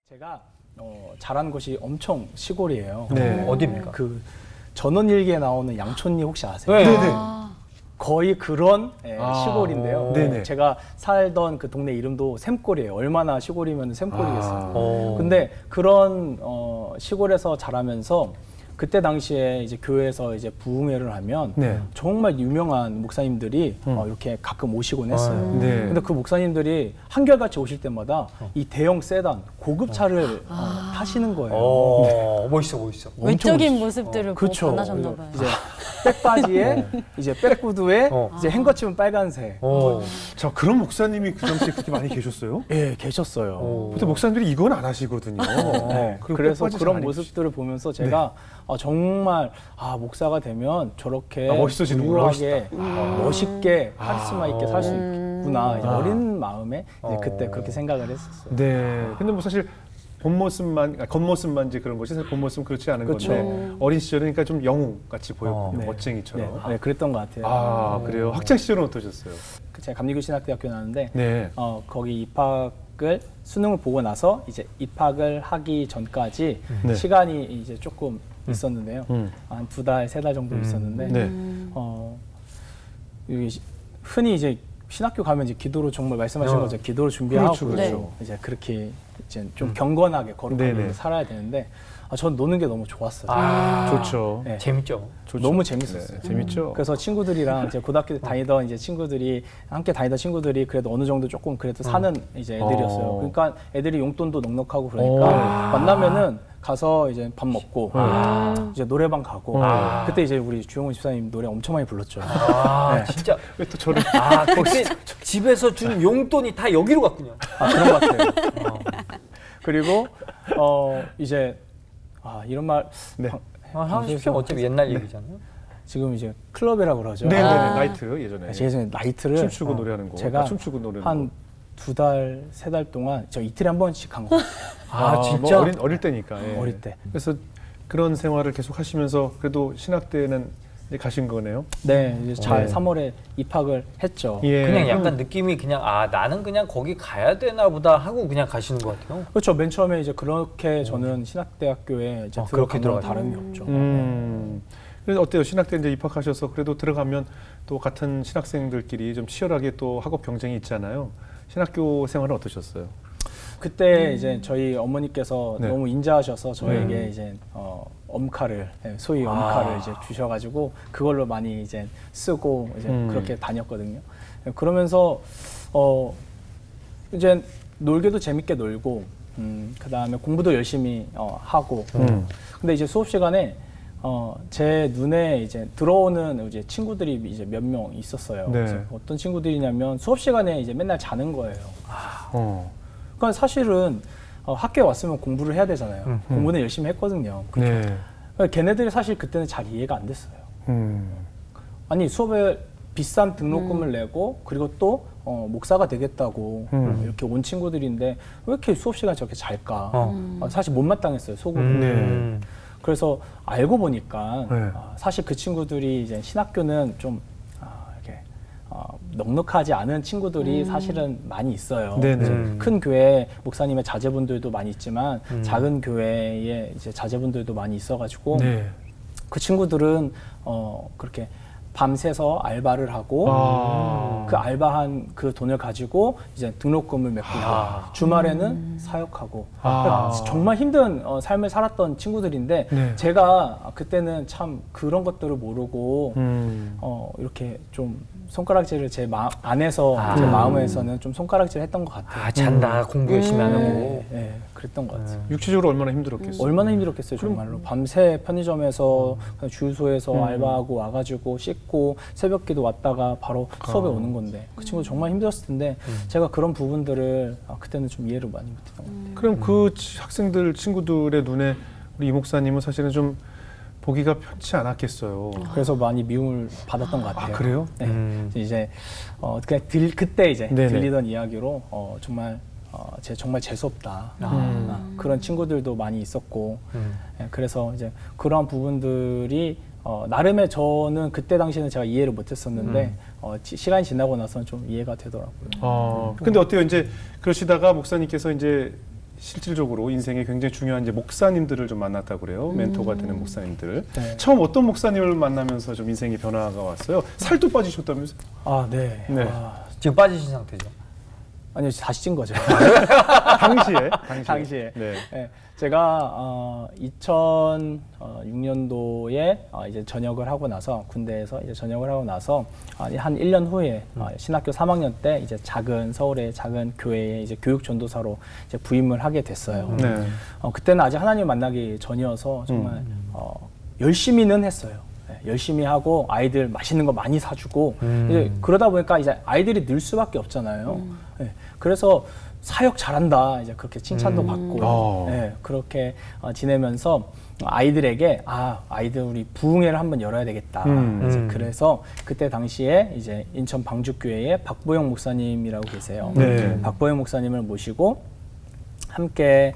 제가 자란 곳이 엄청 시골이에요. 네. 어디입니까? 그 전원일기에 나오는 양촌리 혹시 아세요? 네. 거의 그런 시골인데요. 네네. 제가 살던 그 동네 이름도 샘골이에요. 얼마나 시골이면 샘골이겠어요. 근데 그런 시골에서 자라면서 그때 당시에 이제 교회에서 이제 부흥회를 하면 정말 유명한 목사님들이 이렇게 가끔 오시곤 했어요. 근데 그 목사님들이 한결같이 오실 때마다 이 대형 세단, 고급 차를 타시는 거예요. 멋있어. 외적인 모습들을 보고 그쵸. 반하셨나 봐요. 이제 백바지에 이제 백구두에 이제 행거침은 빨간색. 자, 그런 목사님이 그 당시에 그렇게 많이 계셨어요? 예, 계셨어요. 보통 목사님들이 이건 안 하시거든요. 그래서 그런 모습들을 보면서 제가 정말 목사가 되면 저렇게 우아하게 멋있게 카리스마 있게 살 수 있구나. 이제 어린 마음에 이제 그때 그렇게 생각을 했었어요. 네. 근데 뭐 사실 겉모습만 이제 그런 것이 사실 본모습은 그렇지 않은 건데 어린 시절은 그러니까 좀 영웅 같이 보였군요. 멋쟁이처럼. 네, 그랬던 것 같아요. 그래요. 학창 시절은 어떠셨어요? 제가 감리교 신학대학교 나왔는데 거기 입학을 수능을 보고 나서 이제 입학을 하기 전까지 시간이 이제 조금 있었는데요. 한 2달, 3달 정도 있었는데 흔히 이제 신학교 가면 이제 기도로 정말 말씀하신 것처럼 기도를 준비하고 이제 그렇게 이제 좀 경건하게 거룩하게 살아야 되는데 전 노는 게 너무 좋았어요. 좋죠. 네. 재밌죠. 너무 재밌었어요. 재밌죠. 그래서 친구들이랑 이제 고등학교 때 다니던 이제 친구들이 함께 다니던 친구들이 그래도 어느 정도 조금 그래도 사는 이제 애들이었어요. 그러니까 애들이 용돈도 넉넉하고 그러니까 만나면은 가서 이제 밥 먹고 이제 노래방 가고 그때 이제 우리 주영훈 집사님 노래 엄청 많이 불렀죠. 진짜. 왜 또 저를 그때 집에서 준 용돈이 다 여기로 갔군요. 그런 것 같아요. 그리고 이제 이런 말 하십시오. 어차피 옛날 얘기잖아요. 지금 이제 클럽이라고 그러죠. 네네. 나이트 예전에. 예전에 나이트를 춤추고 노래하는 거. 제가 춤추고 노래하는 한 2달, 3달 동안 저 이틀에 한 번씩 간 거예요. 진짜? 뭐 어릴 때니까. 어릴 때. 그래서 그런 생활을 계속 하시면서 그래도 신학대는 이제 가신 거네요. 네, 이제 잘 3월에 입학을 했죠. 그냥 약간 느낌이 그냥 나는 그냥 거기 가야 되나 보다 하고 그냥 가시는 것 같아요. 그렇죠. 맨 처음에 이제 그렇게 저는 신학대학교에 이제 들어간 건 다름이 없죠. 그래서 어때요? 신학대 이제 입학하셔서 그래도 들어가면 또 같은 신학생들끼리 좀 치열하게 또 학업 경쟁이 있잖아요. 신학교 생활은 어떠셨어요? 그때 이제 저희 어머니께서 너무 인자하셔서 저에게 이제 엄카를 소위 엄카를 이제 주셔가지고 그걸로 많이 이제 쓰고 이제 그렇게 다녔거든요. 그러면서 이제 놀기도 재밌게 놀고 그 다음에 공부도 열심히 하고 근데 이제 수업 시간에 제 눈에 이제 들어오는 이제 친구들이 이제 몇 명 있었어요. 그래서 어떤 친구들이냐면 수업 시간에 이제 맨날 자는 거예요. 그러니까 사실은 학교에 왔으면 공부를 해야 되잖아요. 공부는 열심히 했거든요. 그러니까 걔네들이 사실 그때는 잘 이해가 안 됐어요. 아니 수업에 비싼 등록금을 내고 그리고 또 목사가 되겠다고 이렇게 온 친구들인데 왜 이렇게 수업 시간에 저렇게 잘까? 사실 못마땅했어요, 속으로. 그래서 알고 보니까 사실 그 친구들이 이제 신학교는 좀 이렇게 넉넉하지 않은 친구들이 사실은 많이 있어요. 큰 교회 목사님의 자제분들도 많이 있지만 작은 교회에 이제 자제분들도 많이 있어가지고 그 친구들은 그렇게 밤새서 알바를 하고 그 알바한 그 돈을 가지고 이제 등록금을 메꾸고 주말에는 사역하고 그러니까 정말 힘든 삶을 살았던 친구들인데 제가 그때는 참 그런 것들을 모르고 이렇게 좀 손가락질을 제 안에서 제 마음에서는 좀 손가락질을 했던 것 같아요. 잔다 공부 열심히 안 하고. 그랬던 것 같아요. 육체적으로 얼마나 힘들었겠어요? 얼마나 힘들었겠어요, 정말로. 밤새 편의점에서 주유소에서 알바하고 와가지고 씻고 새벽기도 왔다가 바로 수업에 오는 건데 그 친구 정말 힘들었을 텐데 제가 그런 부분들을 그때는 좀 이해를 많이 못했던 것 같아요. 그럼 그 학생들 친구들의 눈에 우리 이 목사님은 사실은 좀 보기가 편치 않았겠어요. 그래서 많이 미움을 받았던 것 같아요. 그래요? 네. 이제 그냥 그때 이제 들리던 이야기로 정말 정말 재수없다. 그런 친구들도 많이 있었고 그래서 이제 그러한 부분들이 나름의 저는 그때 당시에는 제가 이해를 못했었는데 시간이 지나고 나서는 좀 이해가 되더라고요. 근데 어때요? 이제 그러시다가 목사님께서 이제 실질적으로 인생에 굉장히 중요한 이제 목사님들을 좀 만났다고 그래요. 멘토가 되는 목사님들. 네. 처음 어떤 목사님을 만나면서 좀 인생의 변화가 왔어요? 살도 빠지셨다면서요? 아, 네. 네. 지금 빠지신 상태죠? 아니요, 다시 찐 거죠. 당시에. 네. 네. 제가 2006년도에 이제 전역을 하고 나서 군대에서 이제 전역을 하고 나서 한 1년 후에 신학교 3학년 때 이제 서울의 작은 교회에 이제 교육 전도사로 이제 부임을 하게 됐어요. 네. 그때는 아직 하나님 만나기 전이어서 정말 열심히는 했어요. 네, 열심히 하고 아이들 맛있는 거 많이 사주고 이제 그러다 보니까 이제 아이들이 늘 수밖에 없잖아요. 네, 그래서 사역 잘한다 이제 그렇게 칭찬도 받고 네, 그렇게 지내면서 아이들에게 아이들 우리 부흥회를 한번 열어야 되겠다. 이제 그래서 그때 당시에 이제 인천 방주교회에 박보영 목사님이라고 계세요. 네. 박보영 목사님을 모시고 함께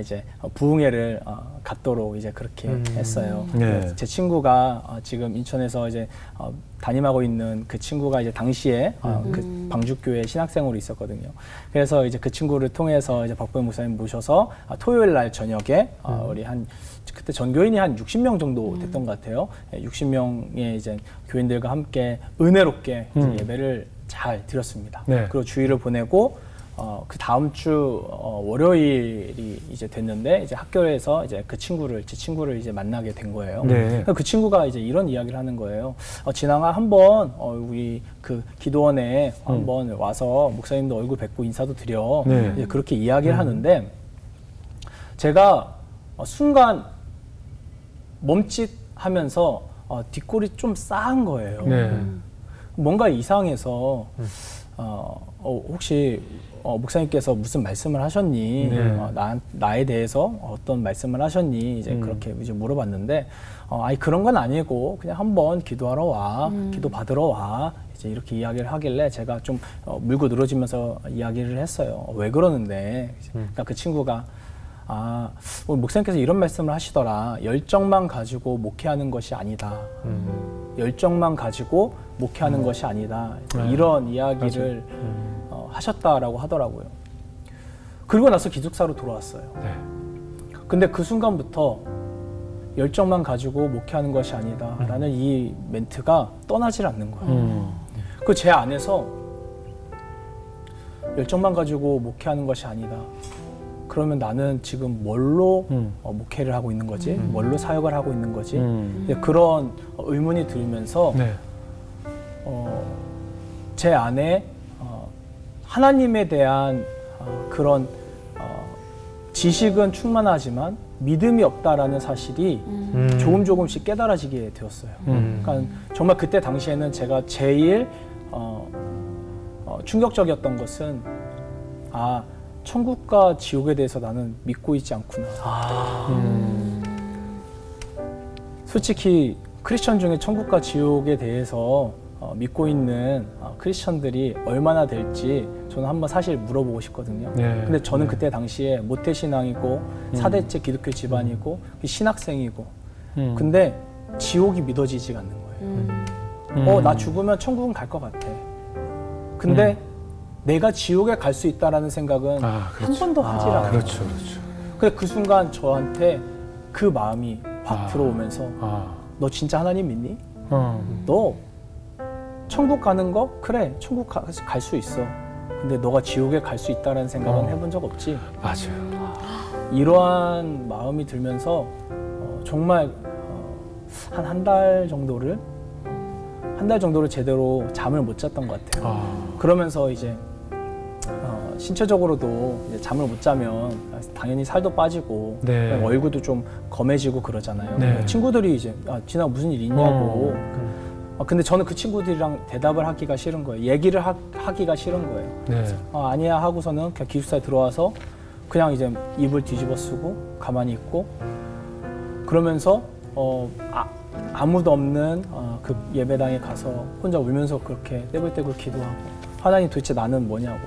이제 부흥회를 갖도록 이제 그렇게 했어요. 네. 제 친구가 지금 인천에서 이제 담임하고 있는 그 친구가 이제 당시에 그 방주교회 신학생으로 있었거든요. 그래서 이제 그 친구를 통해서 이제 박보영 목사님 모셔서 토요일 날 저녁에 우리 그때 전교인이 한 60명 정도 됐던 것 같아요. 60명의 이제 교인들과 함께 은혜롭게 이제 예배를 잘 드렸습니다. 네. 그리고 주일을 보내고 그 다음 주 월요일이 이제 됐는데 이제 학교에서 이제 제 친구를 이제 만나게 된 거예요. 네. 그 친구가 이제 이런 이야기를 하는 거예요. 진앙아 한번 우리 그 기도원에 한번 와서 목사님도 얼굴 뵙고 인사도 드려. 네. 이제 그렇게 이야기를 하는데 제가 순간 멈칫하면서 뒷골이 좀 싸한 거예요. 네. 뭔가 이상해서 혹시 목사님께서 무슨 말씀을 하셨니? 네. 나에 대해서 어떤 말씀을 하셨니? 이제 그렇게 이제 물어봤는데, 아니 그런 건 아니고 그냥 한번 기도하러 와, 기도 받으러 와. 이제 이렇게 이야기를 하길래 제가 좀 물고 늘어지면서 이야기를 했어요. 왜 그러는데? 그러니까 그 친구가 오늘 목사님께서 이런 말씀을 하시더라. 열정만 가지고 목회하는 것이 아니다. 열정만 가지고 목회하는 것이 아니다. 이런 이야기를 하셨다라고 하더라고요. 그리고 나서 기숙사로 돌아왔어요. 네. 근데 그 순간부터 열정만 가지고 목회하는 것이 아니다 라는 이 멘트가 떠나질 않는 거예요. 그 제 안에서 열정만 가지고 목회하는 것이 아니다. 그러면 나는 지금 뭘로 목회를 하고 있는 거지? 뭘로 사역을 하고 있는 거지? 그런 의문이 들면서 네. 제 안에 하나님에 대한 그런 지식은 충만하지만 믿음이 없다라는 사실이 조금씩 깨달아지게 되었어요. 그러니까 정말 그때 당시에는 제가 제일 충격적이었던 것은 천국과 지옥에 대해서 나는 믿고 있지 않구나. 솔직히 크리스천 중에 천국과 지옥에 대해서 믿고 있는 크리스천들이 얼마나 될지 저는 한번 사실 물어보고 싶거든요. 네. 근데 저는 그때 당시에 모태신앙이고 4대째 기독교 집안이고 신학생이고 근데 지옥이 믿어지지가 않는 거예요. 나 죽으면 천국은 갈 것 같아. 근데 내가 지옥에 갈 수 있다라는 생각은 그렇죠. 한 번도 하질 않아요. 그렇죠. 근데 그 순간 저한테 그 마음이 확 들어오면서 너 진짜 하나님 믿니? 너 천국 가는 거? 그래, 천국 갈 수 있어. 근데 너가 지옥에 갈 수 있다라는 생각은 해본 적 없지? 맞아요. 이러한 마음이 들면서 정말 한 달 정도를 제대로 잠을 못 잤던 것 같아요. 그러면서 이제 신체적으로도 이제 잠을 못 자면 당연히 살도 빠지고 네. 얼굴도 좀 검해지고 그러잖아요. 네. 친구들이 이제 진아 무슨 일 있냐고. 근데 저는 그 친구들이랑 대답을 하기가 싫은 거예요. 얘기를 하기가 싫은 거예요. 네. 아니야 하고서는 그냥 기숙사에 들어와서 그냥 이제 이불 뒤집어 쓰고 가만히 있고 그러면서 아무도 없는 그 예배당에 가서 혼자 울면서 그렇게 떼굴떼굴 기도하고 하나님 도대체 나는 뭐냐고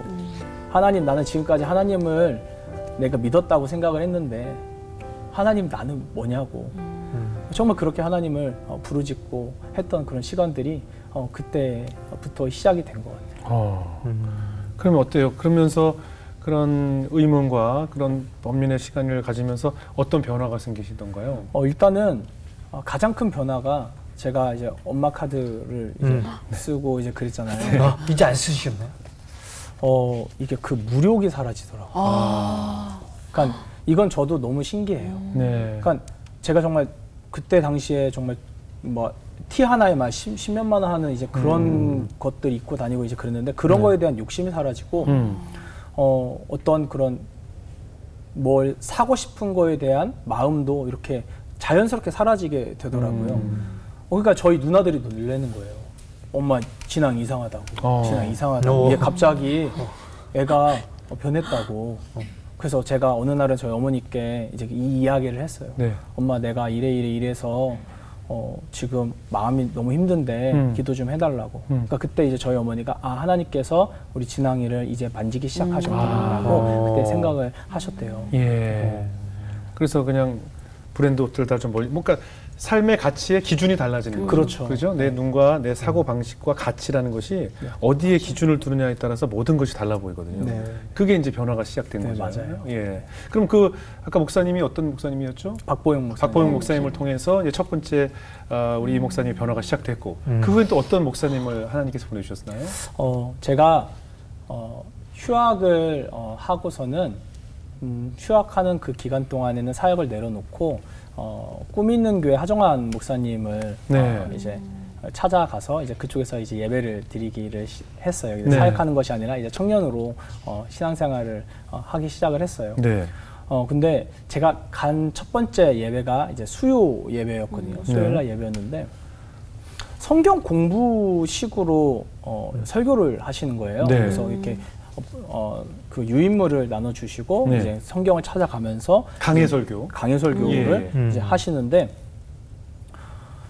하나님 나는 지금까지 하나님을 내가 믿었다고 생각을 했는데 하나님 나는 뭐냐고 정말 그렇게 하나님을 부르짖고 했던 그런 시간들이 그때부터 시작이 된 것 같아요. 그러면 어때요? 그러면서 그런 의문과 그런 범민의 시간을 가지면서 어떤 변화가 생기시던가요? 일단은 가장 큰 변화가 제가 이제 엄마 카드를 이제 쓰고 이제 그랬잖아요. 아, 이제 안 쓰시겠나요? 이게 그 무력이 사라지더라고요. 그러니까 이건 저도 너무 신기해요. 네. 그러니까 제가 정말 그때 당시에 정말 뭐 티 하나에 막 10몇만 원 하는 이제 그런 것들 입고 다니고 이제 그랬는데 그런 거에 대한 욕심이 사라지고 어떤 그런 뭘 사고 싶은 거에 대한 마음도 이렇게 자연스럽게 사라지게 되더라고요. 그러니까 저희 누나들이 놀라는 거예요. 엄마 진앙 이상하다고. 진앙 이상하다고. 이게 갑자기 애가 변했다고. 그래서 제가 어느 날은 저희 어머니께 이제 이 이야기를 했어요. 네. 엄마 내가 이래서 지금 마음이 너무 힘든데 기도 좀 해달라고. 그러니까 그때 이제 저희 어머니가 하나님께서 우리 진앙이를 이제 만지기 시작하셨구나라고 그때 생각을 하셨대요. 예. 그래서 그냥 브랜드 옷들 다 좀 뭔가 삶의 가치의 기준이 달라지는 거죠. 그렇죠. 그죠? 내 눈과 내 사고 방식과 가치라는 것이 어디에 기준을 두느냐에 따라서 모든 것이 달라 보이거든요. 네. 그게 이제 변화가 시작된 네, 거죠. 맞아요. 예. 그럼 아까 목사님이 어떤 목사님이었죠? 박보영 목사님. 박보영 목사님을 통해서 이제 첫 번째 우리 이 목사님의 변화가 시작됐고 그 후엔 또 어떤 목사님을 하나님께서 보내주셨나요? 제가 휴학을 하고서는 휴학하는 그 기간 동안에는 사역을 내려놓고 꿈 있는 교회 하정환 목사님을 네. 이제 찾아가서 이제 그쪽에서 이제 예배를 드리기를 했어요. 네. 사역하는 것이 아니라 이제 청년으로 신앙생활을 하기 시작을 했어요. 네. 근데 제가 간 첫 번째 예배가 이제 수요 예배였거든요. 수요일날 예배였는데 성경 공부식으로 설교를 하시는 거예요. 네. 그래서 이렇게 그 유인물을 나눠주시고 네. 이제 성경을 찾아가면서 강해설교. 강해설교를 예. 이제 하시는데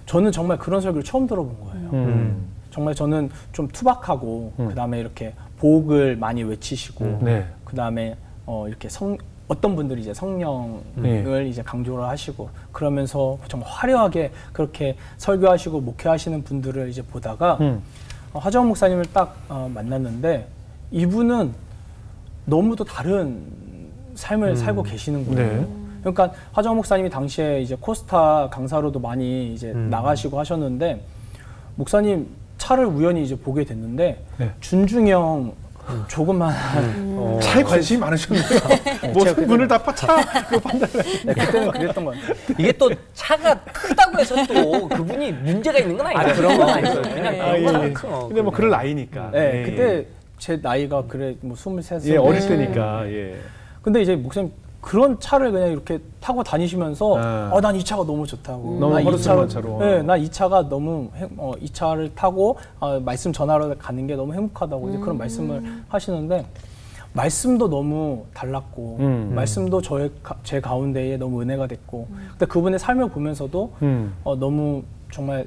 저는 정말 그런 설교를 처음 들어본 거예요. 정말 저는 좀 투박하고 그 다음에 이렇게 복을 많이 외치시고 네. 그 다음에 이렇게 어떤 분들이 이제 성령을 이제 강조를 하시고 그러면서 정말 화려하게 그렇게 설교하시고 목회하시는 분들을 이제 보다가 하정원 목사님을 딱 만났는데 이분은 너무도 다른 삶을 살고 계시는 거예요. 네. 그러니까 하정원 목사님이 당시에 이제 코스타 강사로도 많이 이제 나가시고 하셨는데 목사님 차를 우연히 이제 보게 됐는데 네. 준중형 조그만 차에 관심이 많으셨네요. 모든 분을 다 그거 판단을. 네, 그때는 그랬던 것 같아요. 이게 또 차가 크다고 해서 또 그분이 문제가 있는 건 아니에요. 그런 건 아니죠. 그냥 예. 그런 건 큰. 근데 뭐 그럴 나이니까. 네, 예. 그때 제 나이가 그래 뭐 23살. 예, 어릴 때니까. 예. 근데 이제 목사님 그런 차를 그냥 이렇게 타고 다니시면서 난 이 차가 너무 좋다고. 너무 난 이 허름한 차로. 네, 난 이 차가 너무 이 차를 타고 말씀 전하러 가는 게 너무 행복하다고 이제 그런 말씀을 하시는데 말씀도 너무 달랐고 말씀도 제 가운데에 너무 은혜가 됐고 근데 그분의 삶을 보면서도 너무 정말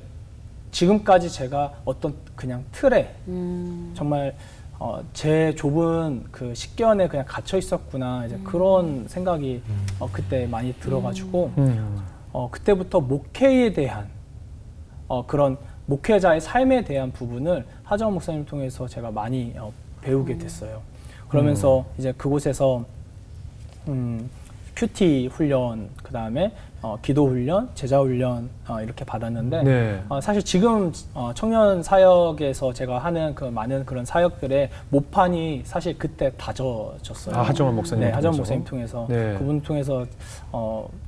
지금까지 제가 어떤 그냥 틀에 정말 제 좁은 그 식견에 그냥 갇혀 있었구나 이제 그런 생각이 그때 많이 들어가지고 그때부터 목회에 대한 그런 목회자의 삶에 대한 부분을 하정원 목사님 통해서 제가 많이 배우게 됐어요. 그러면서 이제 그곳에서 큐티 훈련, 그 다음에 기도 훈련, 제자 훈련 이렇게 받았는데 네. 사실 지금 청년 사역에서 제가 하는 그 많은 그런 사역들의 모판이 사실 그때 다져졌어요. 하정원 목사님. 네, 하정원 목사님 통해서 네. 그분 통해서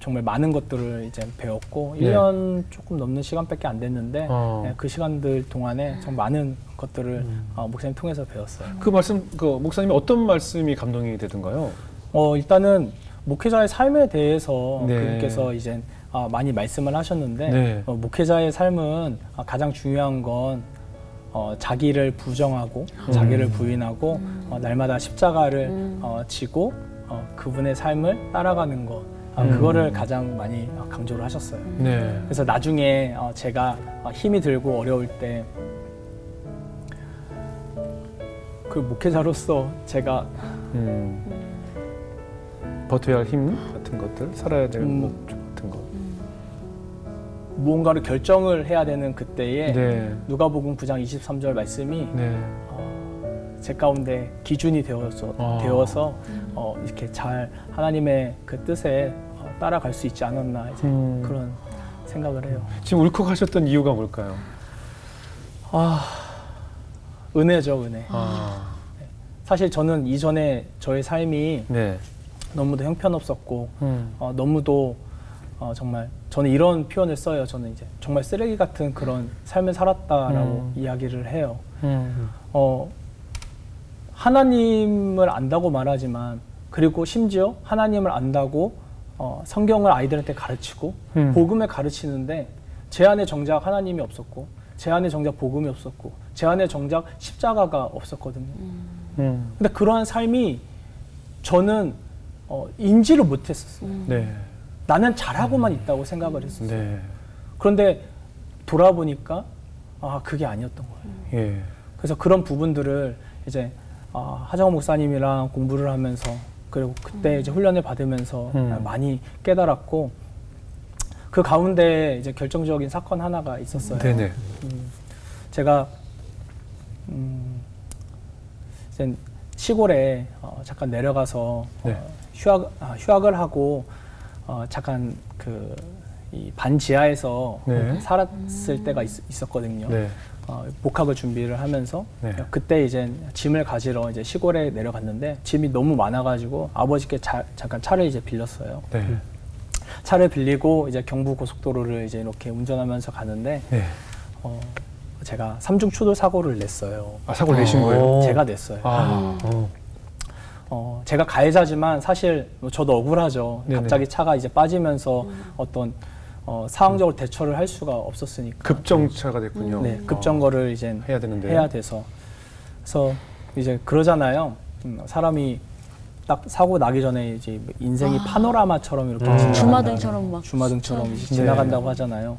정말 많은 것들을 이제 배웠고 네. 1년 조금 넘는 시간밖에 안 됐는데 네, 그 시간들 동안에 정말 많은 것들을 목사님 통해서 배웠어요. 그 목사님이 어떤 말씀이 감동이 되던가요? 일단은 목회자의 삶에 대해서 네. 그분께서 이제 많이 말씀을 하셨는데 네. 목회자의 삶은 가장 중요한 건 자기를 부정하고 자기를 부인하고 날마다 십자가를 지고 그분의 삶을 따라가는 것 그거를 가장 많이 강조를 하셨어요. 네. 그래서 나중에 제가 힘이 들고 어려울 때 그 목회자로서 제가 버텨야 할 힘 같은 것들, 살아야 될 목적 같은 것. 무언가를 결정을 해야 되는 그때에 네. 누가복음 9장 23절 말씀이 네. 제 가운데 기준이 되어서 이렇게 잘 하나님의 그 뜻에 따라갈 수 있지 않았나 이제 그런 생각을 해요. 지금 울컥하셨던 이유가 뭘까요? 은혜죠, 은혜. 사실 저는 이전에 저의 삶이 네. 너무도 형편없었고 너무도 정말 저는 이런 표현을 써요. 저는 이제 정말 쓰레기 같은 그런 삶을 살았다라고 이야기를 해요. 하나님을 안다고 말하지만 그리고 심지어 하나님을 안다고 성경을 아이들한테 가르치고 복음을 가르치는데 제 안에 정작 하나님이 없었고 제 안에 정작 복음이 없었고 제 안에 정작 십자가가 없었거든요. 근데 그러한 삶이 저는 인지를 못했었어요. 네. 나는 잘하고만 있다고 생각을 했었어요. 네. 그런데 돌아보니까 그게 아니었던 거예요. 예. 그래서 그런 부분들을 이제 하정원 목사님이랑 공부를 하면서 그리고 그때 이제 훈련을 받으면서 많이 깨달았고 그 가운데 이제 결정적인 사건 하나가 있었어요. 네네. 제가 이제 시골에 잠깐 내려가서 네. 휴학을 하고 잠깐 그 이 반지하에서 네. 살았을 때가 있었거든요. 네. 복학을 준비를 하면서 네. 그때 이제 짐을 가지러 이제 시골에 내려갔는데 짐이 너무 많아가지고 아버지께 잠깐 차를 이제 빌렸어요. 네. 차를 빌리고 이제 경부 고속도로를 이제 이렇게 운전하면서 가는데 네. 제가 삼중 추돌 사고를 냈어요. 사고를 내신 거예요? 제가 냈어요. 제가 가해자지만 사실 저도 억울하죠. 네네. 갑자기 차가 이제 빠지면서 어떤 상황적으로 대처를 할 수가 없었으니까. 급정차가 됐군요. 네, 급정거를 이제 해야 되는데. 해야 돼서. 그래서 이제 그러잖아요. 사람이 딱 사고 나기 전에 이제 인생이 파노라마처럼 이렇게 주마등처럼 막 주마등처럼 이제 지나간다고 하잖아요.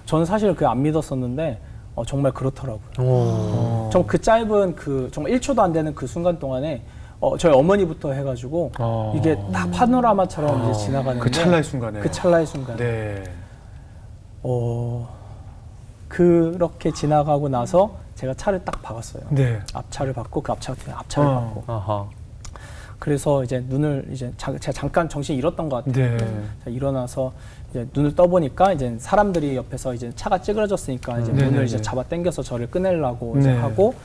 저는 사실 그게 안 믿었었는데 정말 그렇더라고요. 좀 그 짧은 그 정말 1초도 안 되는 그 순간 동안에 저희 어머니부터 해가지고 이게 딱 파노라마처럼 이제 지나가는데 그 찰나의 순간에. 그 찰나의 순간. 네. 그렇게 지나가고 나서 제가 차를 딱 박았어요. 네. 앞차를 박고 그 앞차를 박고. 그래서 이제 눈을 이제 제가 잠깐 정신 잃었던 것 같아요. 네. 일어나서 이제 눈을 떠보니까 이제 사람들이 옆에서 이제 차가 찌그러졌으니까 이제 문을 이제 잡아 당겨서 저를 꺼내려고 이제 하고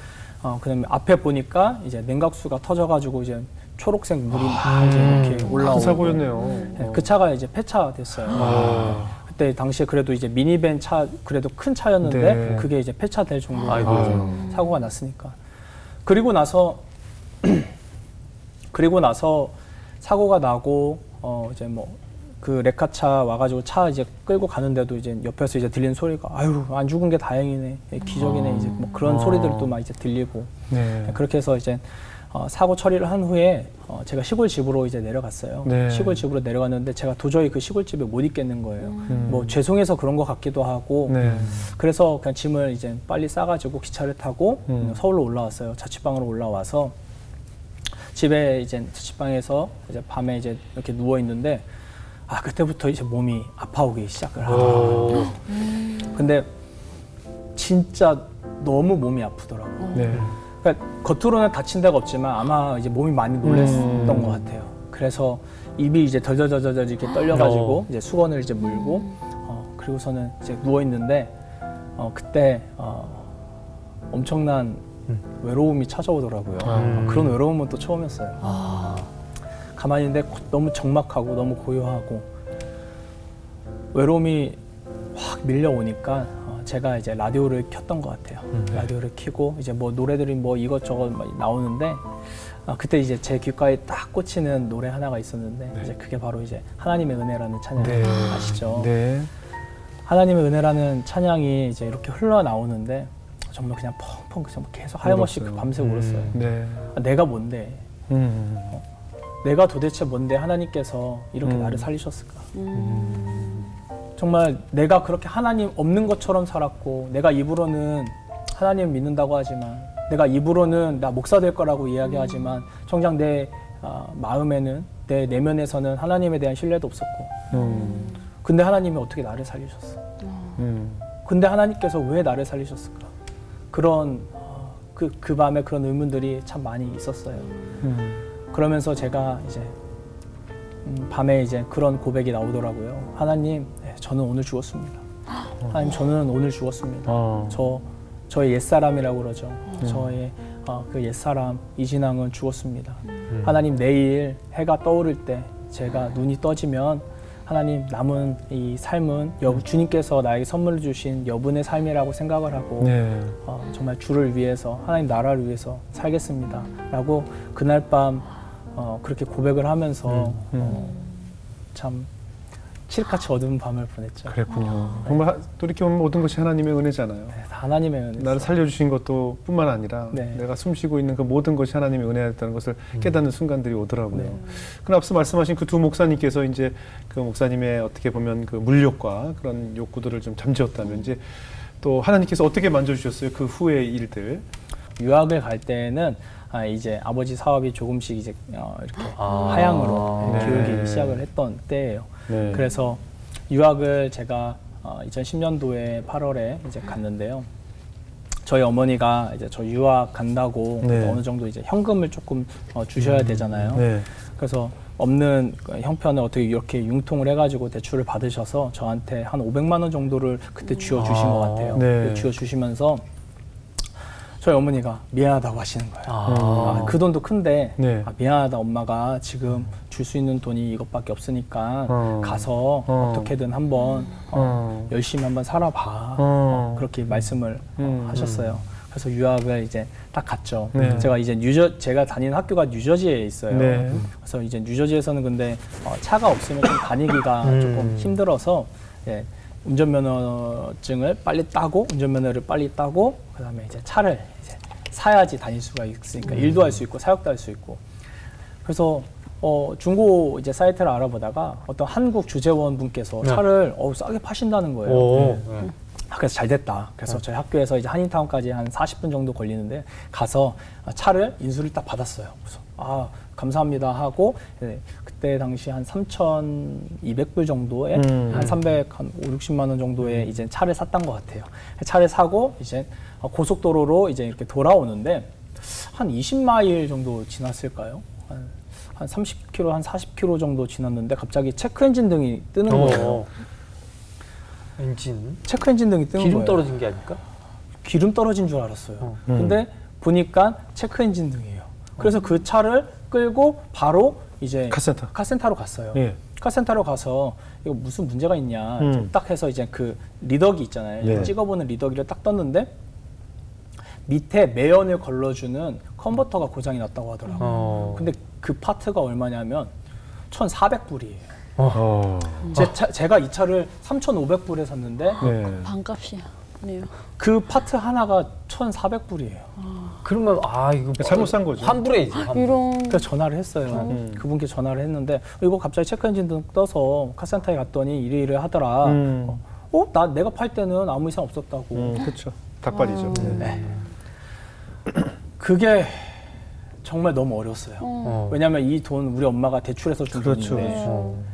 그다음에 앞에 보니까 이제 냉각수가 터져가지고 이제 초록색 물이 막 이제 이렇게 올라오고. 큰 사고였네요. 네, 그 차가 이제 폐차됐어요. 그때 당시에 그래도 이제 미니밴 차 그래도 큰 차였는데 네. 그게 이제 폐차될 정도로 이제 사고가 났으니까. 그리고 나서 사고가 나고 이제 뭐 그 레카차 와가지고 차 이제 끌고 가는데도 이제 옆에서 이제 들리는 소리가 아유 안 죽은 게 다행이네 기적이네 이제 뭐 그런 소리들도 막 이제 들리고 그렇게 해서 이제 사고 처리를 한 후에 제가 시골 집으로 이제 내려갔어요. 네. 시골 집으로 내려갔는데 제가 도저히 그 시골 집에 못 있겠는 거예요. 뭐 죄송해서 그런 것 같기도 하고 그래서 그냥 짐을 이제 빨리 싸가지고 기차를 타고 서울로 올라왔어요. 자취방으로 올라와서 집에 이제 자취방에서 이제 밤에 이제 이렇게 누워 있는데 그때부터 이제 몸이 아파오기 시작을 하더라고요. 근데 진짜 너무 몸이 아프더라고요. 네. 그러니까 겉으로는 다친 데가 없지만 아마 이제 몸이 많이 놀랐던 것 같아요. 그래서 입이 이제 덜덜덜덜 이렇게 떨려가지고 이제 수건을 이제 물고 그리고서는 이제 누워 있는데 그때 엄청난 외로움이 찾아오더라고요. 그런 외로움은 또 처음이었어요. 가만히 있는데 너무 적막하고 너무 고요하고 외로움이 확 밀려오니까 제가 이제 라디오를 켰던 것 같아요. 라디오를 켜고 이제 뭐 노래들이 뭐 이것저것 막 나오는데 그때 이제 제 귓가에 딱 꽂히는 노래 하나가 있었는데 이제 그게 바로 이제 하나님의 은혜라는 찬양 아시죠? 네. 하나님의 은혜라는 찬양이 이제 이렇게 흘러 나오는데 정말 그냥 펑펑 그냥 계속 하염없이 밤새 울었어요. 네. 내가 뭔데? 내가 도대체 뭔데 하나님께서 이렇게 나를 살리셨을까? 정말 내가 그렇게 하나님 없는 것처럼 살았고 내가 입으로는 하나님을 믿는다고 하지만 내가 입으로는 나 목사 될 거라고 이야기하지만 정작 내 마음에는 내 내면에서는 하나님에 대한 신뢰도 없었고 근데 하나님이 어떻게 나를 살리셨어? 근데 하나님께서 왜 나를 살리셨을까? 그런 그 밤에 그런 의문들이 참 많이 있었어요. 그러면서 제가 이제 밤에 이제 그런 고백이 나오더라고요. 하나님, 네, 저는 오늘 죽었습니다. 하나님, 저는 오늘 죽었습니다. 저의 옛사람이라고 그러죠. 저의 그 옛사람 이진항은 죽었습니다. 하나님, 내일 해가 떠오를 때 제가 눈이 떠지면 하나님, 남은 이 삶은 주님께서 나에게 선물을 주신 여분의 삶이라고 생각을 하고 네. 정말 주를 위해서, 하나님 나라를 위해서 살겠습니다 라고 그날 밤 그렇게 고백을 하면서 참 칠흑같이 어두운 밤을 보냈죠. 그랬군요. 정말 돌이켜보면 모든 것이 하나님의 은혜잖아요. 네, 다 하나님의 은혜. 나를 살려주신 것도 뿐만 아니라 네. 내가 숨쉬고 있는 그 모든 것이 하나님의 은혜였다는 것을 깨닫는 순간들이 오더라고요. 네. 그럼 앞서 말씀하신 그 두 목사님께서 이제 그 목사님의 어떻게 보면 그 물욕과 그런 욕구들을 좀 잠재웠다면 이제 또 하나님께서 어떻게 만져주셨어요? 그 후의 일들. 유학을 갈 때는 이제 아버지 사업이 조금씩 이제 이렇게 하향으로 네. 기울기 시작을 했던 때예요. 네. 그래서 유학을 제가 2010년도에 8월에 이제 갔는데요. 저희 어머니가 이제 저 유학 간다고 네. 어느 정도 이제 현금을 조금 주셔야 되잖아요. 네. 그래서 없는 형편을 어떻게 이렇게 융통을 해가지고 대출을 받으셔서 저한테 한 500만 원 정도를 그때 쥐어주신 것 같아요. 네. 쥐어주시면서 저희 어머니가 미안하다고 하시는 거예요. 그 돈도 큰데 네. 미안하다, 엄마가 지금 줄 수 있는 돈이 이것밖에 없으니까 가서 어떻게든 한번 열심히 한번 살아봐. 그렇게 말씀을 하셨어요. 그래서 유학을 이제 딱 갔죠. 네. 제가 이제 제가 다니는 학교가 뉴저지에 있어요. 네. 그래서 이제 뉴저지에서는 근데 차가 없으면 좀 다니기가 조금 힘들어서 예, 운전면허증을 빨리 따고 운전면허를 빨리 따고 그다음에 이제 차를 이제 사야지 다닐 수가 있으니까 일도 할 수 있고 사역도 할 수 있고. 그래서 중고 이제 사이트를 알아보다가 어떤 한국 주재원 분께서 차를 싸게 파신다는 거예요. 그래서 잘 됐다. 그래서 저희 학교에서 이제 한인타운까지 한 40분 정도 걸리는데 가서 차를 인수를 딱 받았어요. 그래서 감사합니다 하고 그때 당시 한 3,200불 정도에 한 5,60만 원 정도에 이제 차를 샀던 것 같아요. 차를 사고 이제 고속도로로 이제 이렇게 돌아오는데 한 20마일 정도 지났을까요? 한 30km, 한 40km 정도 지났는데 갑자기 체크 엔진 등이 뜨는 거예요. 엔진? 체크 엔진 등이 뜨는 기름 거예요. 떨어진 게 아닐까? 기름 떨어진 줄 알았어요. 근데 보니까 체크 엔진 등이에요. 그래서 그 차를 끌고 바로 이제 카센터로 갔어요. 예. 카센터로 가서 이거 무슨 문제가 있냐 딱 해서 이제 그 리더기 있잖아요. 네. 찍어보는 리더기를 딱 떴는데 밑에 매연을 걸러주는 컨버터가 고장이 났다고 하더라고요. 근데 그 파트가 얼마냐면 1,400불이에요. 제가 이 차를 3,500불에 샀는데 네. 반값이네요. 그 파트 하나가 1,400불이에요. 그러면 이거 잘못 산 거죠. 환불해야지. 환불. 이런 그래서 전화를 했어요. 그분께 전화를 했는데 이거 갑자기 체크 엔진 등 떠서 카센터에 갔더니 이래 하더라. 내가 팔 때는 아무 이상 없었다고. 그렇죠. 닭발이죠. 네. 그게 정말 너무 어려웠어요. 왜냐하면 이 돈 우리 엄마가 대출해서 준 돈인데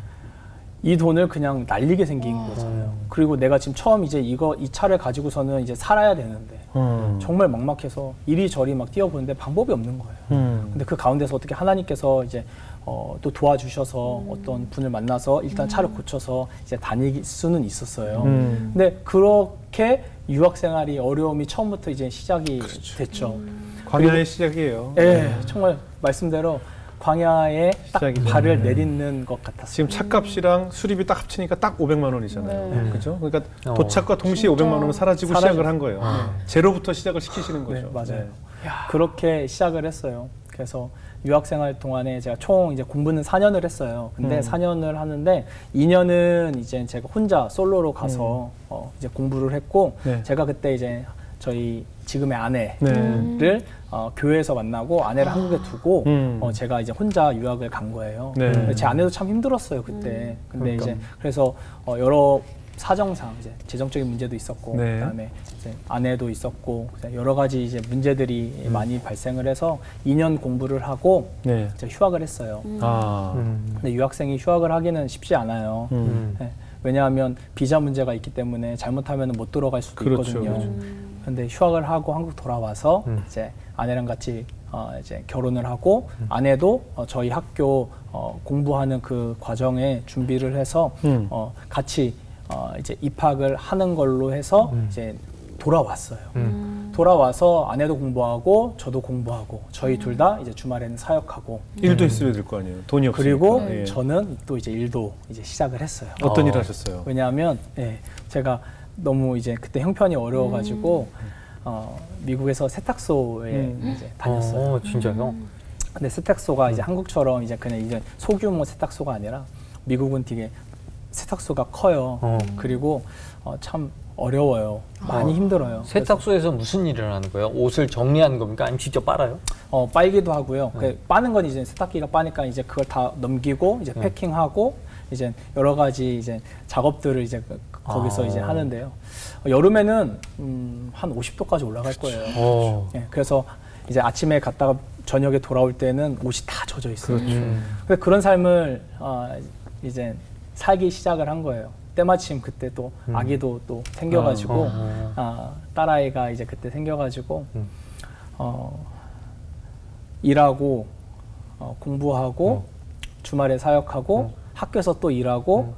이 돈을 그냥 날리게 생긴 거잖아요. 그리고 내가 지금 처음 이제 이 차를 가지고서는 이제 살아야 되는데 정말 막막해서 이리저리 막 뛰어보는데 방법이 없는 거예요. 근데 그 가운데서 어떻게 하나님께서 이제 또 도와주셔서 어떤 분을 만나서 일단 차를 고쳐서 이제 다닐 수는 있었어요. 근데 그렇게 유학 생활이 어려움이 처음부터 이제 시작이 됐죠. 광야의 시작이에요. 네, 정말 말씀대로 광야에 딱 시작이죠. 발을 내딛는 것 같았어요. 지금 차값이랑 수리비 딱 합치니까 딱 500만 원이잖아요. 그죠? 그러니까 도착과 동시에 500만 원은 사라지고 시작을 한 거예요. 제로부터 시작을 시키시는 거죠. 네, 맞아요. 그렇게 시작을 했어요. 그래서 유학생활 동안에 제가 총 이제 공부는 4년을 했어요. 근데 4년을 하는데 2년은 이제 제가 혼자 솔로로 가서 이제 공부를 했고 제가 그때 이제 저희 지금의 아내를 교회에서 만나고 아내를 한국에 두고 제가 이제 혼자 유학을 간 거예요. 제 아내도 참 힘들었어요 그때. 근데 이제 그래서 여러 사정상 이제 재정적인 문제도 있었고 그다음에 이제 아내도 있었고 여러 가지 이제 문제들이 많이 발생을 해서 2년 공부를 하고 이제 휴학을 했어요. 근데 유학생이 휴학을 하기는 쉽지 않아요. 네. 왜냐하면 비자 문제가 있기 때문에 잘못하면 못 들어갈 수도 있거든요. 근데 휴학을 하고 한국 돌아와서 이제 아내랑 같이 이제 결혼을 하고 아내도 저희 학교 공부하는 그 과정에 준비를 해서 같이 이제 입학을 하는 걸로 해서 이제 돌아왔어요. 돌아와서 아내도 공부하고 저도 공부하고 저희 둘 다 이제 주말에는 사역하고 일도 했어야 될 거 아니에요. 돈이 없으니까. 그리고 예. 저는 또 이제 일도 이제 시작을 했어요. 어떤 일 하셨어요? 왜냐하면 제가 너무 이제 그때 형편이 어려워가지고 미국에서 세탁소에 이제 다녔어요. 진짜요? 근데 세탁소가 이제 한국처럼 이제 그냥 이제 소규모 세탁소가 아니라 미국은 되게 세탁소가 커요. 그리고 참 어려워요. 많이 힘들어요. 세탁소에서 무슨 일을 하는 거예요? 옷을 정리하는 겁니까? 아니면 직접 빨아요? 빨기도 하고요. 빠는 건 이제 세탁기가 빠니까 이제 그걸 다 넘기고 이제 패킹하고 이제 여러 가지 이제 작업들을 이제 거기서 이제 하는데요. 여름에는 한 50도까지 올라갈 거예요. 그래서 이제 아침에 갔다가 저녁에 돌아올 때는 옷이 다 젖어 있어요. 근데 그런 삶을 이제 살기 시작을 한 거예요. 때마침 그때 또 아기도 또 생겨가지고 딸아이가 이제 그때 생겨가지고 일하고 공부하고 주말에 사역하고 학교에서 또 일하고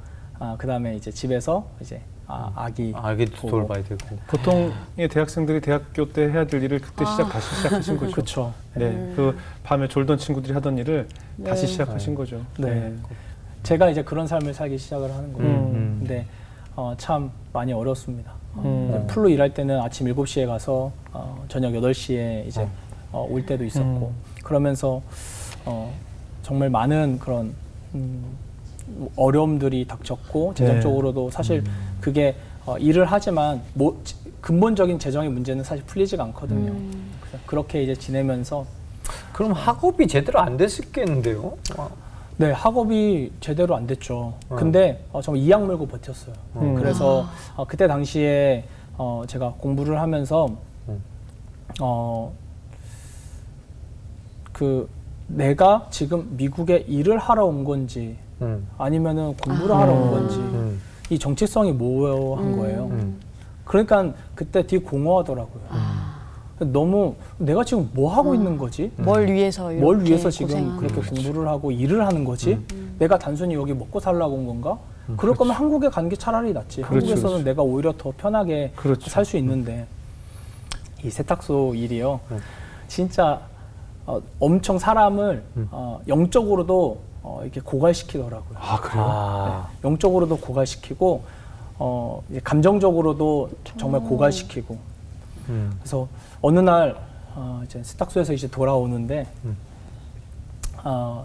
그다음에 이제 집에서 이제 아기도 돌봐야 되고. 보통의 대학생들이 대학교 때 해야 될 일을 그때 다시 시작하신 거죠. 그렇죠. 네, 그 밤에 졸던 친구들이 하던 일을 다시 시작하신 거죠. 네. 제가 이제 그런 삶을 살기 시작을 하는 거예요. 근데 참 많이 어렵습니다. 풀로 일할 때는 아침 7시에 가서 저녁 8시에 이제 올 때도 있었고 그러면서 정말 많은 그런 어려움들이 닥쳤고 재정적으로도 사실 그게 일을 하지만 근본적인 재정의 문제는 사실 풀리지가 않거든요. 그래서 그렇게 이제 지내면서 그럼 학업이 제대로 안 됐었겠는데요? 네, 학업이 제대로 안 됐죠. 근데 정말 이악 물고 버텼어요. 그래서 그때 당시에 제가 공부를 하면서 내가 지금 미국에 일을 하러 온 건지 아니면은 공부를 하러 온 건지 이 정체성이 모호한 거예요. 그러니까 그때 되게 공허하더라고요. 너무 내가 지금 뭐 하고 있는 거지? 뭘 위해서 지금 그렇게 공부를 하고 일을 하는 거지? 내가 단순히 여기 먹고 살라고 온 건가? 그럴 거면 한국에 가는 게 차라리 낫지. 한국에서는 내가 오히려 더 편하게 살 수 있는데 이 세탁소 일이요. 진짜 엄청 사람을 영적으로도 이렇게 고갈시키더라고요. 아, 그래요? 네, 영적으로도 고갈시키고 이제 감정적으로도 정말 고갈시키고 그래서 어느 날 이제 세탁소에서 이제 돌아오는데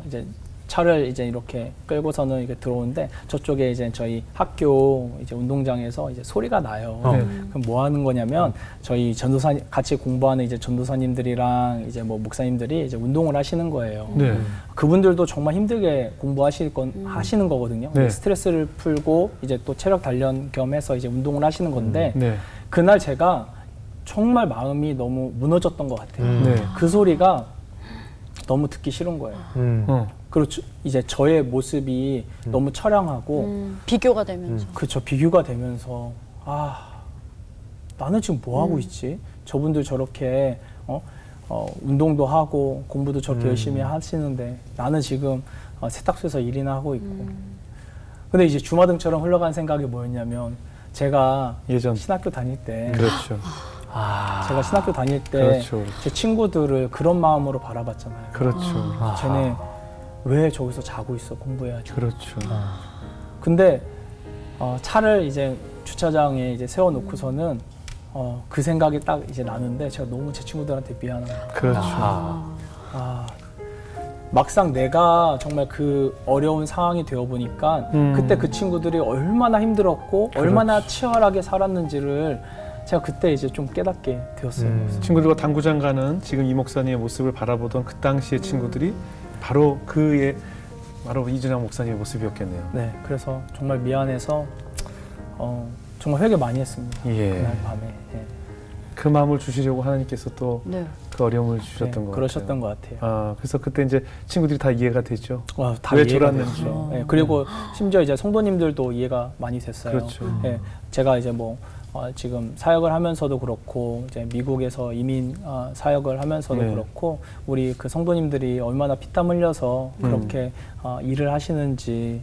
이제 차를 이제 이렇게 끌고서는 이렇게 들어오는데 저쪽에 이제 저희 학교 이제 운동장에서 이제 소리가 나요. 그럼 뭐 하는 거냐면 저희 전도사 같이 공부하는 이제 전도사님들이랑 이제 뭐 목사님들이 이제 운동을 하시는 거예요. 네. 그분들도 정말 힘들게 하시는 거거든요. 네. 스트레스를 풀고 이제 또 체력 단련 겸해서 이제 운동을 하시는 건데 네. 그날 제가 정말 마음이 너무 무너졌던 것 같아요. 네. 그 소리가 너무 듣기 싫은 거예요. 그리고 이제 저의 모습이 너무 처량하고 비교가 되면서 그렇죠. 비교가 되면서 나는 지금 뭐 하고 있지? 저분들 저렇게 운동도 하고 공부도 저렇게 열심히 하시는데 나는 지금 세탁소에서 일이나 하고 있고. 근데 이제 주마등처럼 흘러간 생각이 뭐였냐면 제가 예전 신학교 다닐 때 그렇죠. 제가 신학교 다닐 때 그렇죠. 제 친구들을 그런 마음으로 바라봤잖아요. 그렇죠. 쟤네 왜 저기서 자고 있어? 공부해야지. 그렇죠. 근데 차를 이제 주차장에 이제 세워놓고서는 그 생각이 딱 이제 나는데 제가 너무 제 친구들한테 미안한 거예요. 그렇죠. 막상 내가 정말 그 어려운 상황이 되어 보니까 그때 그 친구들이 얼마나 힘들었고 얼마나 치열하게 살았는지를 제가 그때 이제 좀 깨닫게 되었어요. 친구들과 당구장 가는 지금 이 목사님의 모습을 바라보던 그 당시의 친구들이 바로 바로 이준영 목사님의 모습이었겠네요. 네, 그래서 정말 미안해서 정말 회개 많이 했습니다. 그날 밤에. 그 마음을 주시려고 하나님께서 또 그 어려움을 주셨던 것 같아요. 그러셨던 것 같아요. 그래서 그때 이제 친구들이 다 이해가 됐죠. 다 왜 이해가 졸았는지. 됐죠. 그리고 심지어 이제 성도님들도 이해가 많이 됐어요. 그렇죠. 제가 이제 뭐 지금 사역을 하면서도 그렇고 이제 미국에서 이민 사역을 하면서도 네. 그렇고 우리 그 성도님들이 얼마나 피땀 흘려서 그렇게 일을 하시는지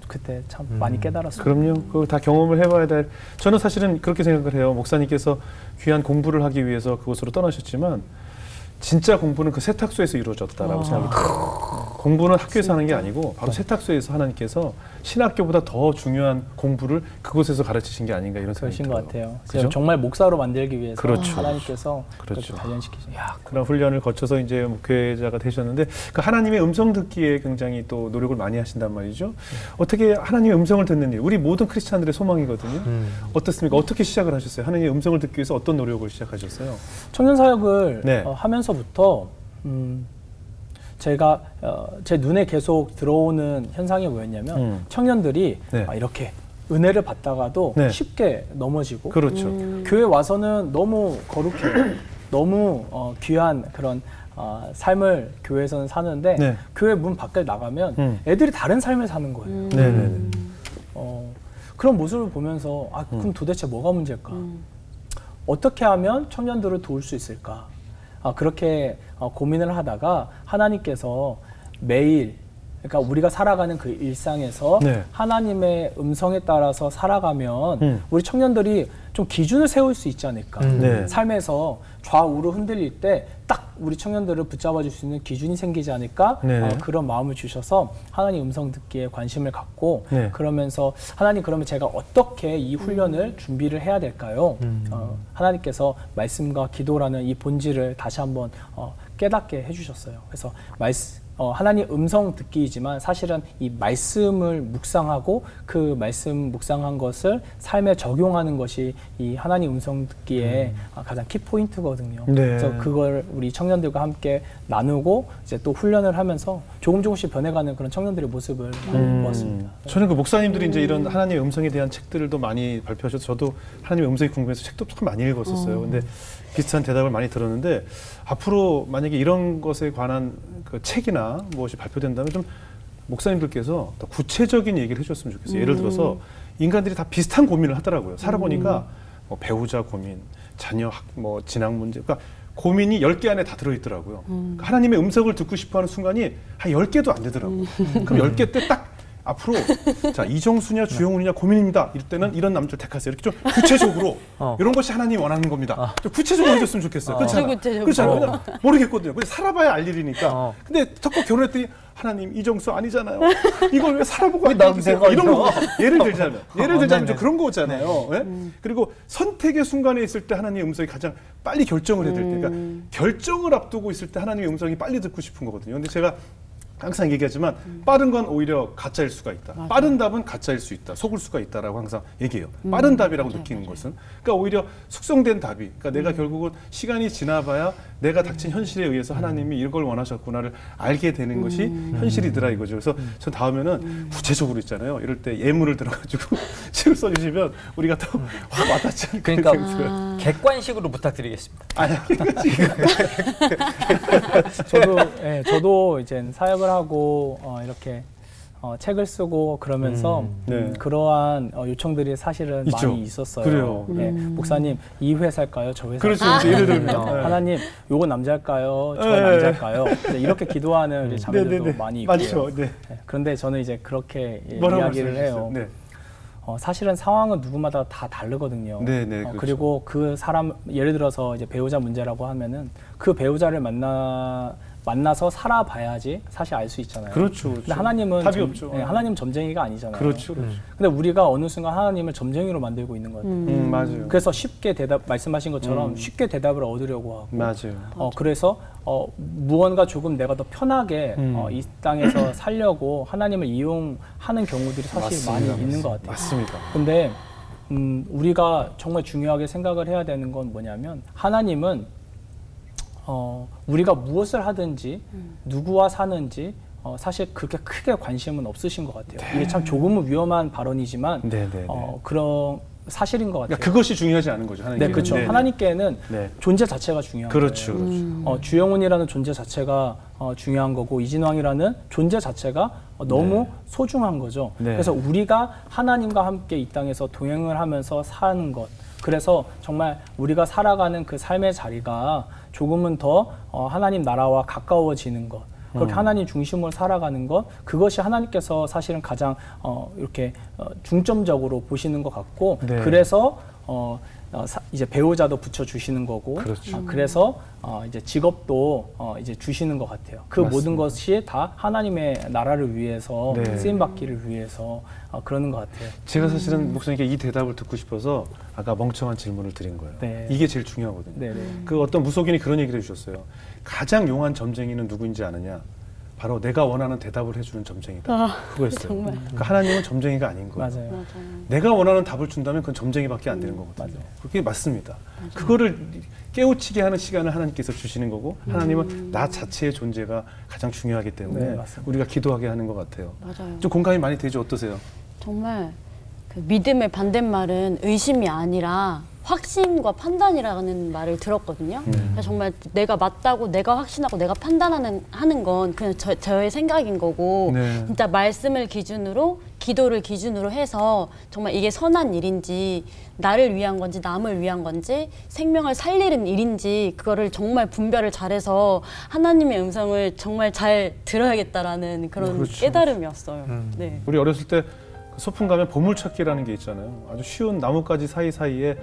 그때 참 많이 깨달았습니다. 그럼요. 그거 다 경험을 해봐야 될. 저는 사실은 그렇게 생각을 해요. 목사님께서 귀한 공부를 하기 위해서 그곳으로 떠나셨지만 진짜 공부는 그 세탁소에서 이루어졌다라고 생각이 들어요. 공부는 학교에서 하는 게 아니고 바로 세탁소에서 하나님께서 신학교보다 더 중요한 공부를 그곳에서 가르치신 게 아닌가 이런 생각이 그러신 들어요. 것 같아요. 그죠? 정말 목사로 만들기 위해서 그렇죠. 하나님께서 그렇죠. 그렇게 단련시키신. 그런 훈련을 거쳐서 이제 목회자가 되셨는데 그 하나님의 음성 듣기에 굉장히 또 노력을 많이 하신단 말이죠. 어떻게 하나님의 음성을 듣는 일, 우리 모든 크리스찬들의 소망이거든요. 어떻습니까? 어떻게 시작을 하셨어요? 하나님의 음성을 듣기 위해서 어떤 노력을 시작하셨어요? 청년 사역을 네. 하면서부터 제가 제 눈에 계속 들어오는 현상이 뭐였냐면 청년들이 네. 이렇게 은혜를 받다가도 네. 쉽게 넘어지고 그렇죠. 교회 와서는 너무 거룩해요. 너무 귀한 그런 삶을 교회에서는 사는데 네. 교회 문 밖을 나가면 애들이 다른 삶을 사는 거예요. 네네네. 그런 모습을 보면서 그럼 도대체 뭐가 문제일까? 어떻게 하면 청년들을 도울 수 있을까? 그렇게 고민을 하다가 하나님께서 매일 그러니까 우리가 살아가는 그 일상에서 네. 하나님의 음성에 따라서 살아가면 우리 청년들이 좀 기준을 세울 수 있지 않을까. 네. 삶에서 좌우로 흔들릴 때 딱 우리 청년들을 붙잡아 줄 수 있는 기준이 생기지 않을까. 네. 그런 마음을 주셔서 하나님 음성 듣기에 관심을 갖고 네. 그러면서 하나님 그러면 제가 어떻게 이 훈련을 준비를 해야 될까요? 하나님께서 말씀과 기도라는 이 본질을 다시 한번 깨닫게 해주셨어요. 그래서 하나님 음성 듣기이지만 사실은 이 말씀을 묵상하고 그 말씀 묵상한 것을 삶에 적용하는 것이 이 하나님 음성 듣기의 가장 키포인트거든요. 네. 그래서 그걸 우리 청년들과 함께 나누고 이제 또 훈련을 하면서 조금씩 변해가는 그런 청년들의 모습을 많이 보았습니다. 저는 그 목사님들이 이제 이런 하나님의 음성에 대한 책들도 많이 발표하셔서 저도 하나님의 음성이 궁금해서 책도 참 많이 읽었었어요. 근데 비슷한 대답을 많이 들었는데 앞으로 만약에 이런 것에 관한 그 책이나 무엇이 발표된다면 좀 목사님들께서 더 구체적인 얘기를 해줬으면 좋겠어요. 예를 들어서 인간들이 다 비슷한 고민을 하더라고요. 살아보니까 뭐 배우자 고민, 자녀 뭐 진학 문제, 그러니까 고민이 10개 안에 다 들어있더라고요. 그러니까 하나님의 음성을 듣고 싶어하는 순간이 한 10개도 안 되더라고요. 그럼 10개 때 딱 앞으로 자 이정수냐 주영훈이냐 고민입니다. 이럴 때는 이런 남자를 택하세요. 이렇게 좀 구체적으로 이런 것이 하나님이 원하는 겁니다. 좀 구체적으로 해줬으면 좋겠어요. 그렇잖아요. 그렇잖아요. 그냥 모르겠거든요. 근데 살아봐야 알 일이니까. 근데 턱 결혼했더니 하나님 이정수 아니잖아요. 이걸 왜 살아보고 안 해주세요? 이런 거 예를 들자면 좀 그런 거잖아요. 네? 그리고 선택의 순간에 있을 때 하나님의 음성이 가장 빨리 결정을 해야 될 때, 그러니까 결정을 앞두고 있을 때 하나님의 음성이 빨리 듣고 싶은 거거든요. 근데 제가 항상 얘기하지만 빠른 건 오히려 가짜일 수가 있다. 맞아. 빠른 답은 가짜일 수 있다. 속을 수가 있다라고 항상 얘기해요. 빠른 답이라고 느끼는 것은. 그러니까 오히려 숙성된 답이. 그러니까 내가 결국은 시간이 지나봐야 내가 닥친 현실에 의해서 하나님이 이걸 원하셨구나를 알게 되는 것이 현실이더라 이거죠. 그래서 전 다음에는 구체적으로 있잖아요. 이럴 때 예문을 들어가지고 시를 써주시면 우리가 더 확 와닿지 않을까. 그러니까 객관식으로 부탁드리겠습니다. 저도 이제 사역을 하고 이렇게 책을 쓰고 그러면서 그러한 요청들이 사실은 있죠. 많이 있었어요. 그래요. 네, 목사님 이 회사일까요? 저 회사? 그렇죠. 예를 들면 하나님 요거 남자일까요? 저 남자일까요? 이렇게 기도하는 우리 자매들도 많이 있고요. 맞죠. 네. 그런데 저는 이제 그렇게 이야기를 해요. 네. 사실은 상황은 누구마다 다 다르거든요. 네네. 그렇죠. 그리고 그 사람 예를 들어서 이제 배우자 문제라고 하면은 그 배우자를 만나서 살아봐야지 사실 알 수 있잖아요. 그렇죠. 근데 하나님은 답이 없죠. 하나님은 점쟁이가 아니잖아요. 그렇죠. 근데 우리가 어느 순간 하나님을 점쟁이로 만들고 있는 것 같아요. 맞아요. 그래서 쉽게 말씀하신 것처럼 쉽게 대답을 얻으려고 하고. 맞아요. 그래서 무언가 조금 내가 더 편하게 이 땅에서 살려고 하나님을 이용하는 경우들이 사실 많이 있는 것 같아요. 맞습니다. 근데 우리가 정말 중요하게 생각을 해야 되는 건 뭐냐면 하나님은 우리가 무엇을 하든지 누구와 사는지 사실 그렇게 크게 관심은 없으신 것 같아요. 이게 참 조금은 위험한 발언이지만 그런 사실인 것 같아요. 그러니까 그것이 중요하지 않은 거죠. 하나님께는. 네, 그렇죠. 네. 하나님께는 존재 자체가 중요한 그렇죠. 거예요. 그렇죠. 주영훈이라는 존재 자체가 중요한 거고 이진왕이라는 존재 자체가 너무 소중한 거죠. 그래서 우리가 하나님과 함께 이 땅에서 동행을 하면서 사는 것 그래서 정말 우리가 살아가는 그 삶의 자리가 조금은 더 하나님 나라와 가까워지는 것, 그렇게 하나님 중심으로 살아가는 것, 그것이 하나님께서 사실은 가장 이렇게 중점적으로 보시는 것 같고, 네. 그래서 이제 배우자도 붙여주시는 거고, 그렇죠. 그래서 이제 직업도 이제 주시는 것 같아요. 그 맞습니다. 모든 것이 다 하나님의 나라를 위해서 네. 쓰임 받기를 위해서 그러는 것 같아요. 제가 사실은 목사님께 이 대답을 듣고 싶어서 아까 멍청한 질문을 드린 거예요. 네. 이게 제일 중요하거든요. 네네. 그 어떤 무속인이 그런 얘기를 해주셨어요. 가장 용한 점쟁이는 누구인지 아느냐? 바로 내가 원하는 대답을 해주는 점쟁이다. 그거였어요. 정말. 그러니까 하나님은 점쟁이가 아닌 거예요. 맞아요. 맞아요. 내가 원하는 답을 준다면 그건 점쟁이밖에 안 되는 거거든요. 맞아요. 그게 맞습니다. 그거를 깨우치게 하는 시간을 하나님께서 주시는 거고, 하나님은 나 자체의 존재가 가장 중요하기 때문에 네, 맞습니다. 우리가 기도하게 하는 것 같아요. 맞아요. 좀 공감이 많이 되죠? 어떠세요? 정말 그 믿음의 반대말은 의심이 아니라 확신과 판단이라는 말을 들었거든요. 그래서 정말 내가 맞다고 내가 확신하고 내가 판단하는 건 그냥 저의 생각인 거고, 네. 진짜 말씀을 기준으로, 기도를 기준으로 해서 정말 이게 선한 일인지, 나를 위한 건지, 남을 위한 건지, 생명을 살리는 일인지, 그거를 정말 분별을 잘해서 하나님의 음성을 정말 잘 들어야겠다라는 그런 그렇죠. 깨달음이었어요. 네. 우리 어렸을 때 소풍 가면 보물찾기라는 게 있잖아요. 아주 쉬운 나뭇가지 사이사이에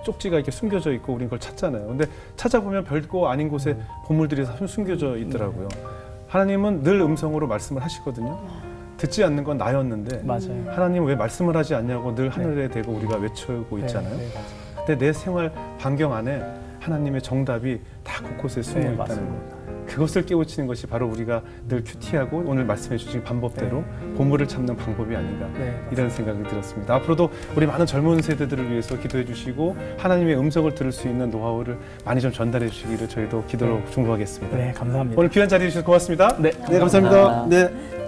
쪽지가 이렇게 숨겨져 있고 우린 그걸 찾잖아요. 근데 찾아보면 별거 아닌 곳에 보물들이 다 숨겨져 있더라고요. 하나님은 늘 음성으로 말씀을 하시거든요. 듣지 않는 건 나였는데 맞아요. 하나님 왜 말씀을 하지 않냐고 늘 하늘에 대고 우리가 외치고 있잖아요. 네, 맞아요. 근데 내 생활 반경 안에 하나님의 정답이 다 곳곳에 숨어 네, 있다는 맞습니다. 거예요. 그것을 깨우치는 것이 바로 우리가 늘 큐티하고 오늘 말씀해 주신 방법대로 보물을 찾는 방법이 아닌가 네, 이런 생각이 들었습니다. 앞으로도 우리 많은 젊은 세대들을 위해서 기도해 주시고 하나님의 음성을 들을 수 있는 노하우를 많이 좀 전달해 주시기를 저희도 기도로 중보하겠습니다. 네, 감사합니다. 오늘 귀한 자리해 주셔서 고맙습니다. 네, 네, 감사합니다. 네.